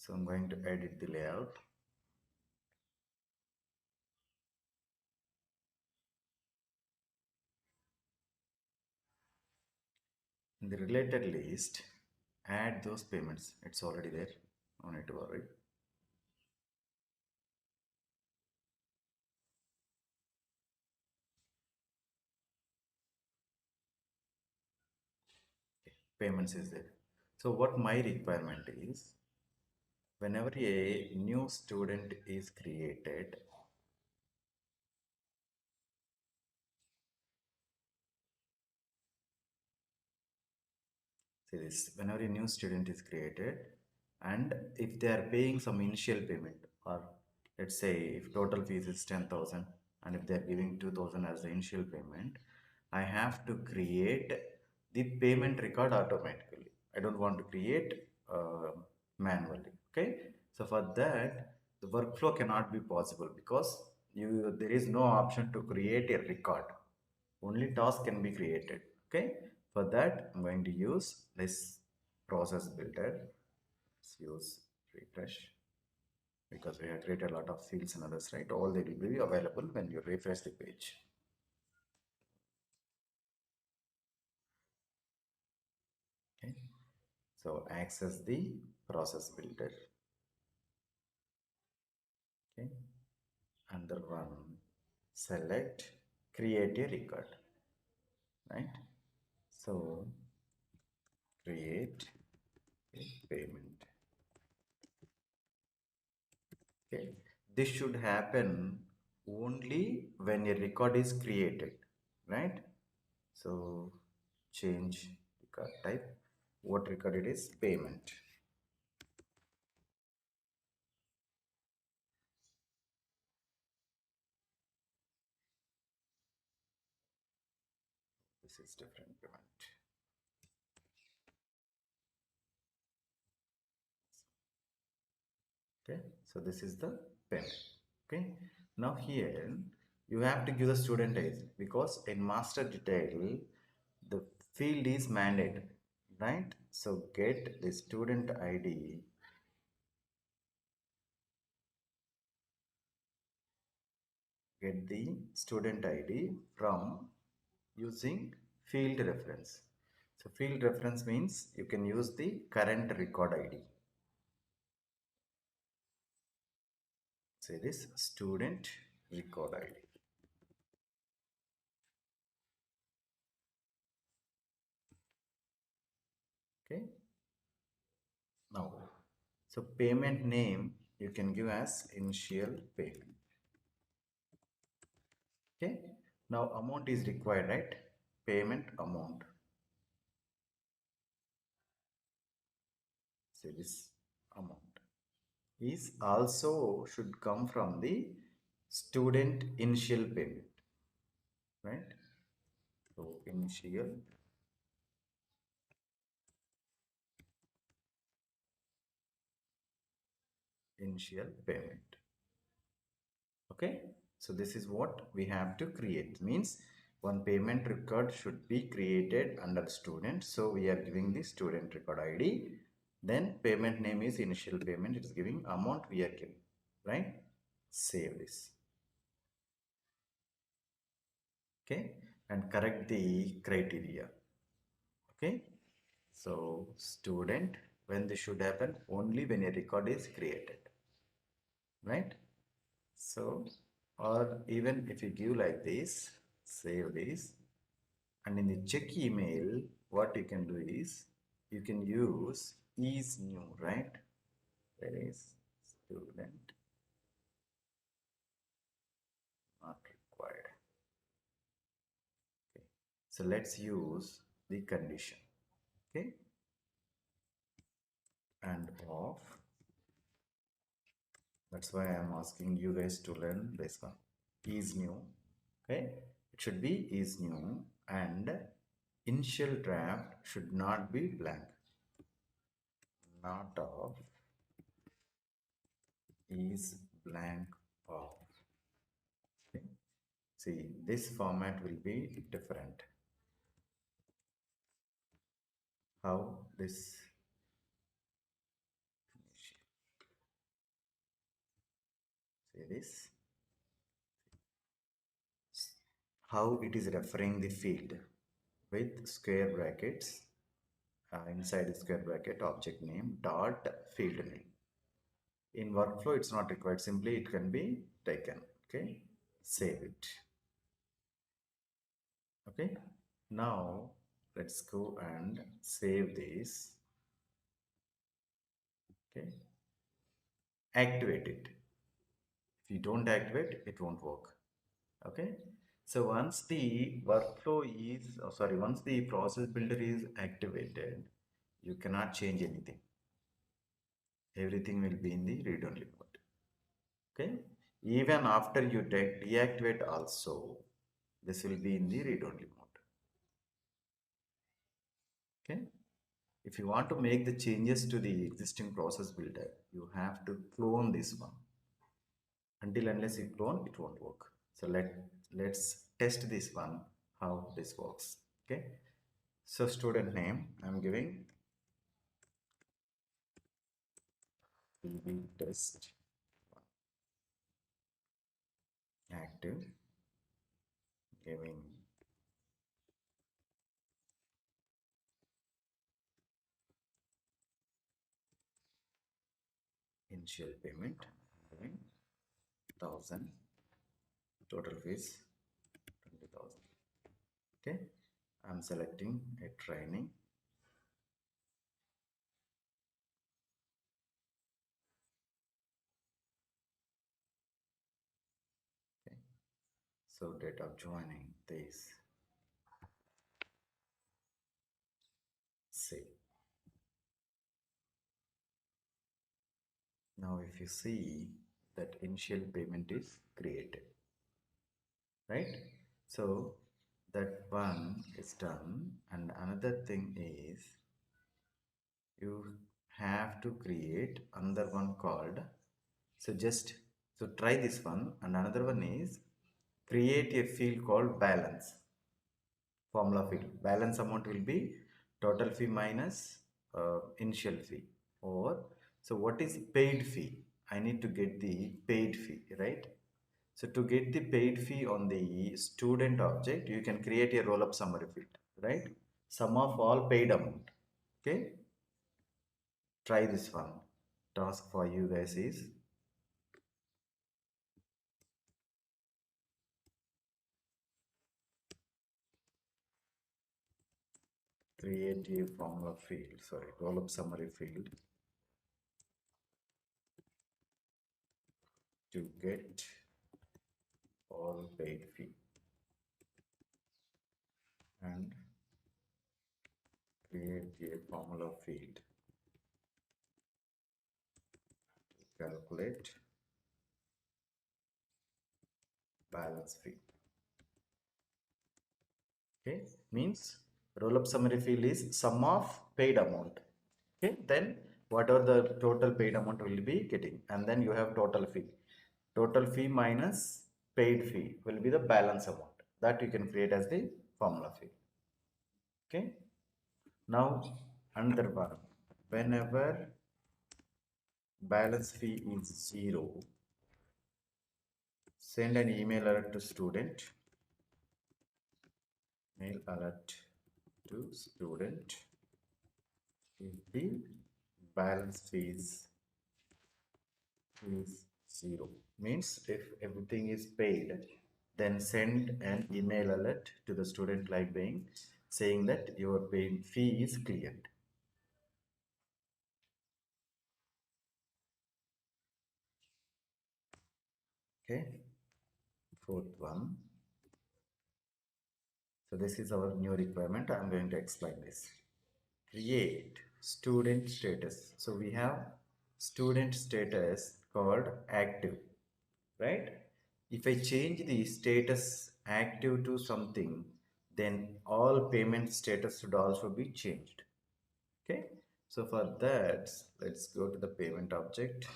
So I'm going to edit the layout. In the related list, add those payments. It's already there. No need to worry. Payments is there. So what my requirement is, whenever a new student is created, see this, whenever a new student is created, and if they are paying some initial payment, or let's say if total fees is 10,000 and if they are giving 2,000 as the initial payment, I have to create the payment record automatically. I don't want to create manually. Okay, so for that the workflow cannot be possible because there is no option to create a record. Only task can be created. Okay, for that I'm going to use this process builder. Let's use refresh, because we have created a lot of fields and others, right? All they will be available when you refresh the page. Okay, so access the process builder. Okay, under one, select create a record, right? So create a payment. Okay, this should happen only when a record is created, right? So change record type. What record it is? Payment. This is different payment. Okay, so this is the payment. Okay, now here you have to give the student age, because in master detail the field is mandated, right? So get the student id, get the student id from using field reference. So field reference means you can use the current record id. Say this student record id. Okay, now so payment name you can give as initial payment. Okay, now amount is required, right? Payment amount, say this amount is also should come from the student initial payment, right? So initial payment. Okay, so this is what we have to create. Means one payment record should be created under student, so we are giving the student record id, then payment name is initial payment, it is giving amount we are giving, right? Save this. Okay, and correct the criteria. Okay, so student, when this should happen only when a record is created, right? So, or even if you give like this, save this, and in the check email, what you can do is you can use is new, right? There is student not required. Okay, so let's use the condition. Okay, and off. That's why I'm asking you guys to learn this one. Is new. Okay, it should be is new, and initial draft should not be blank. Not of is blank of. Okay. See, this format will be different. How this See this, how it is referring the field with square brackets, inside the square bracket object name dot field name. In workflow it's not required, simply it can be taken. Okay, save it. Okay, now let's go and save this. Okay, activate it. If you don't activate, it won't work. Okay, so once the workflow is sorry, once the process builder is activated, you cannot change anything. Everything will be in the read only mode. Okay, even after you deactivate also, this will be in the read only mode. Okay, if you want to make the changes to the existing process builder, you have to clone this one. Until unless you clone, it won't work. So let's test this one, how this works. Okay, so student name I'm giving will be test active, giving initial payment, giving 1000, total fees 20,000. Okay, I'm selecting a training. Okay, so date of joining this, save. Now if you see that initial payment is created, right? So that one is done, and another thing is you have to create another one called, so just, so try this one, and another one is create a field called balance, formula field. Balance amount will be total fee minus initial fee. Or, so what is paid fee? I need to get the paid fee, right? So to get the paid fee on the student object, you can create a roll up summary field, right? Sum of all paid amount. Okay, try this one. Task for you guys is create a formula field, sorry, roll up summary field to get all paid fee, and create a formula field to calculate balance fee. Okay, means roll up summary field is sum of paid amount. Okay, then whatever the total paid amount will be getting, and then you have total fee. Total fee minus paid fee will be the balance amount that you can create as the formula fee. Okay, now another one, whenever balance fee is 0, send an email alert to student. Mail alert to student if the balance fee is 0. Means if everything is paid, then send an email alert to the student like being saying that your paying fee is cleared. Okay, fourth one. So this is our new requirement. I'm going to explain this. Create student status. So we have student status called active, right? If I change the status active to something, then all payment status should also be changed. Okay, so for that, let's go to the payment object.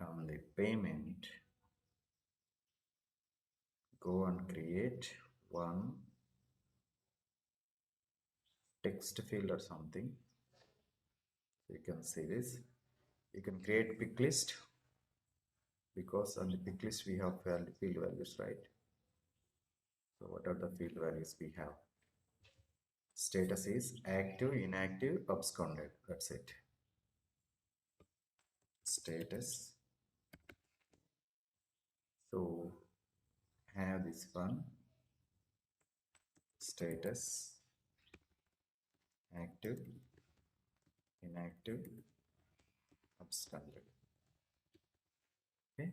On the payment, go and create one text field or something. So you can see this. You can create pick list, because on the pick list we have field values, right? So what are the field values we have? Status is active, inactive, absconded. That's it. Status. So have this one. Status, active, inactive, absconded. Okay.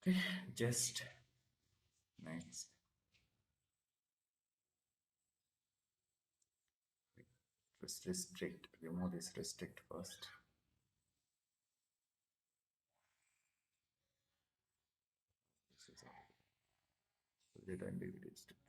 Okay. Just next. Let's restrict. Remove this restrict first. This is all. Read and restrict.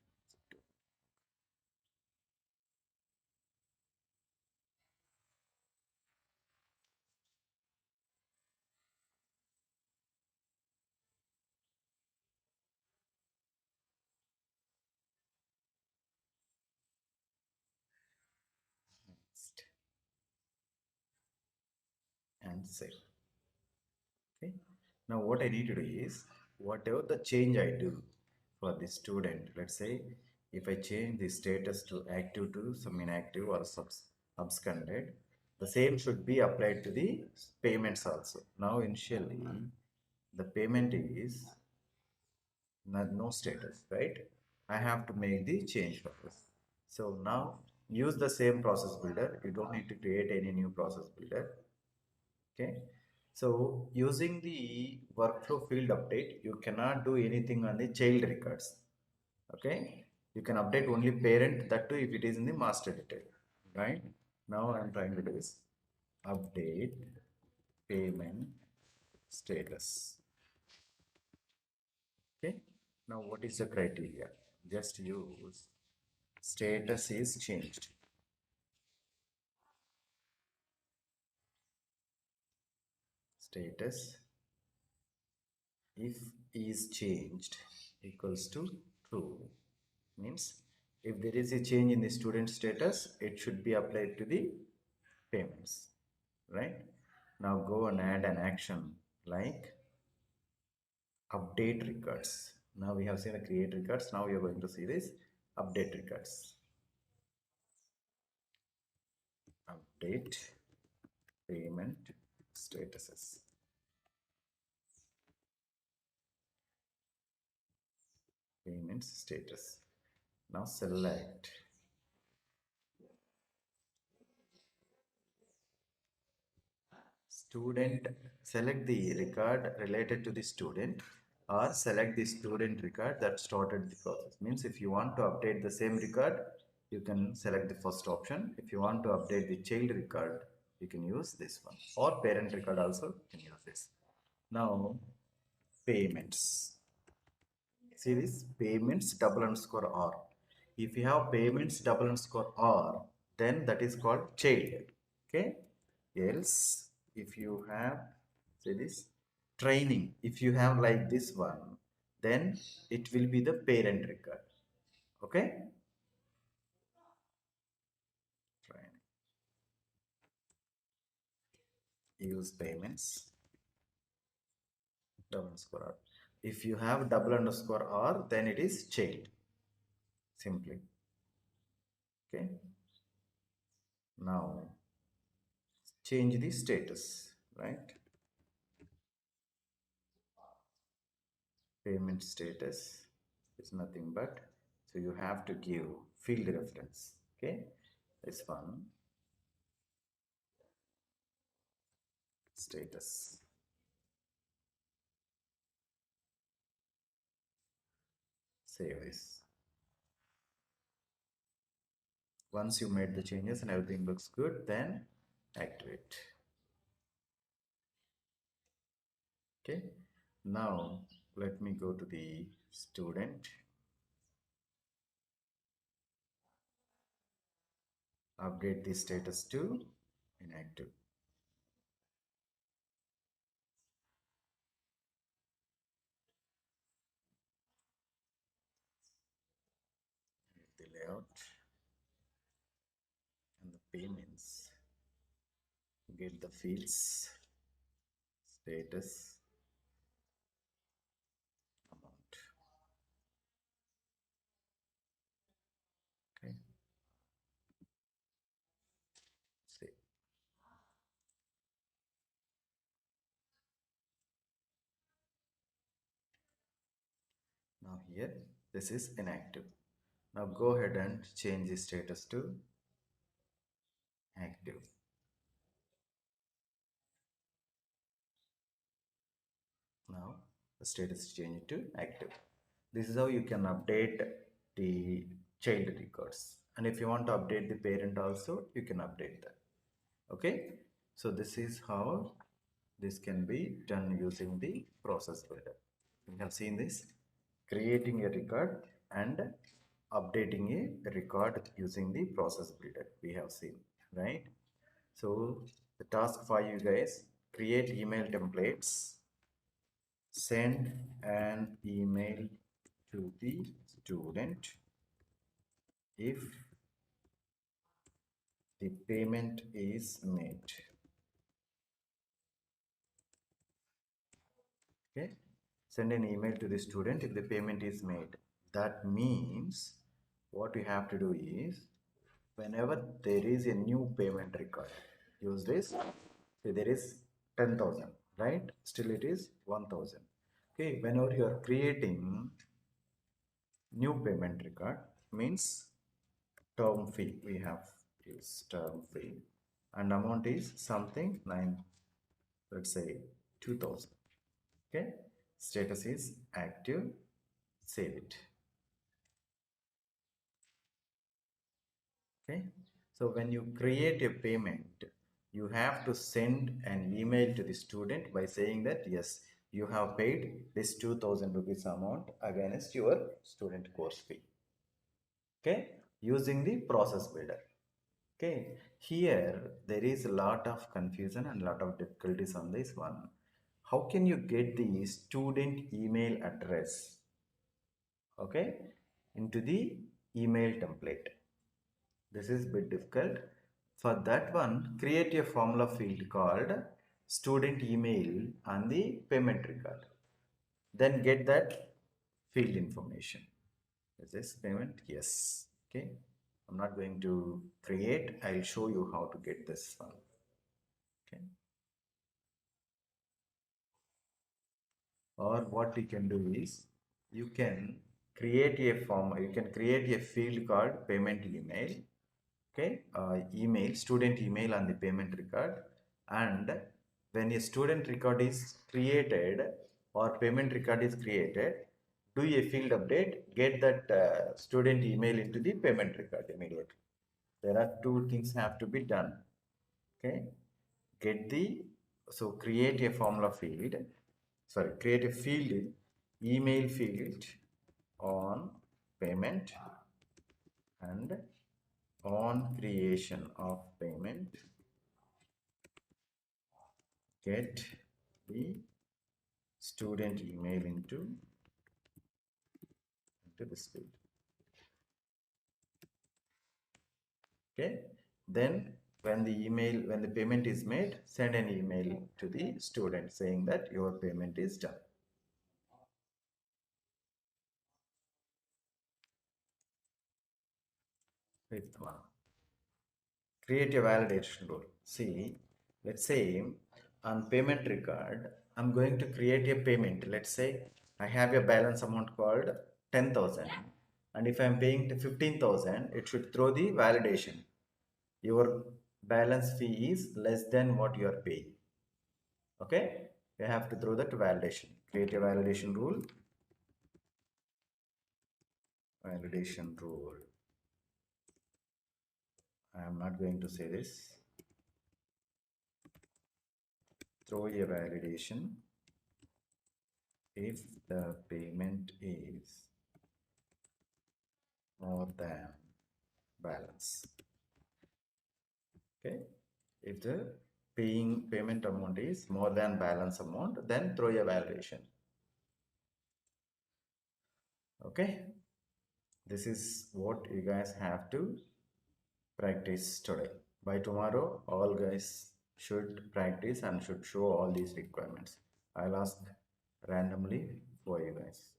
Next. And save. Okay. Now what I need to do is, whatever the change I do for the student, let's say if I change the status to active to some inactive or absconded, the same should be applied to the payments also. Now initially the payment is no status, right? I have to make the change for this. So now use the same process builder. You don't need to create any new process builder. Okay. So using the workflow field update, you cannot do anything on the child records. Okay. You can update only parent, that too if it is in the master detail. Right. Now I'm trying to do is update payment status. Okay. Now what is the criteria? Just use status is changed. Status if is changed equals to true, means if there is a change in the student status, it should be applied to the payments, right? Now go and add an action like update records. Now we have seen the create records. Now we are going to see this update records. Update payment statuses. Payment status. Now select student, select the record related to the student, or select the student record that started the process. Means if you want to update the same record, you can select the first option. If you want to update the child record, you can use this one, or parent record also you can use this. Now payments. See this payments double underscore R. If you have payments double underscore R, then that is called child. Okay. Else, if you have, say this training, if you have like this one, then it will be the parent record. Okay. Training. Use payments double underscore R. If you have double underscore R, then it is child. Simply. Okay. Now change the status, right? Payment status is nothing but, so you have to give field reference. Okay, this one status. Save this. Once you made the changes and everything looks good, then activate. Okay, now let me go to the student. Update the status to inactive. layout and the payments, get the fields, status, amount. Okay, see. Now here, this is inactive. Now go ahead and change the status to active. Now the status is changed to active. This is how you can update the child records. And if you want to update the parent also, you can update that. Okay. So this is how this can be done using the process builder. We have seen this, creating a record and updating a record using the process builder. We have seen, right? So the task for you guys, create email templates, send an email to the student if the payment is made. Okay, send an email to the student if the payment is made. That means what we have to do is, whenever there is a new payment record, use this. Say there is 10,000, right? Still it is 1,000. Okay, whenever you are creating new payment record, means term fee, we have is term fee, and amount is something 9, let's say 2,000. Okay, status is active, save it. Okay, so when you create a payment, you have to send an email to the student by saying that yes, you have paid this 2,000 rupees amount against your student course fee. Okay, using the process builder. Okay, here there is a lot of confusion and a lot of difficulties on this one. How can you get the student email address, okay, into the email template? This is a bit difficult. For that one, create a formula field called student email on the payment record. Then get that field information. Is this payment? Yes. Okay. I'm not going to create. I'll show you how to get this one. Okay. Or what you can do is, you can create a form. You can create a field called payment email. Okay, email, student email on the payment record, and when a student record is created or payment record is created, do a field update, get that student email into the payment record immediately. There are two things have to be done. Okay, get the, so create a formula field, sorry, create a field, email field on payment, and on creation of payment, get the student email into this field. Okay, then when the payment is made, send an email to the student saying that your payment is done. Fifth one, create a validation rule. See, let's say on payment record, I'm going to create a payment. Let's say I have a balance amount called 10,000, and if I'm paying to 15,000, it should throw the validation. Your balance fee is less than what you are paying. Okay, you have to throw that validation. Create a validation rule. Validation rule. I am not going to say this. Throw a validation if the payment is more than balance. Okay, if the payment amount is more than balance amount, then throw a validation. Okay, This is what you guys have to practice today. By tomorrow all guys should practice and should show all these requirements. I'll ask randomly for you guys.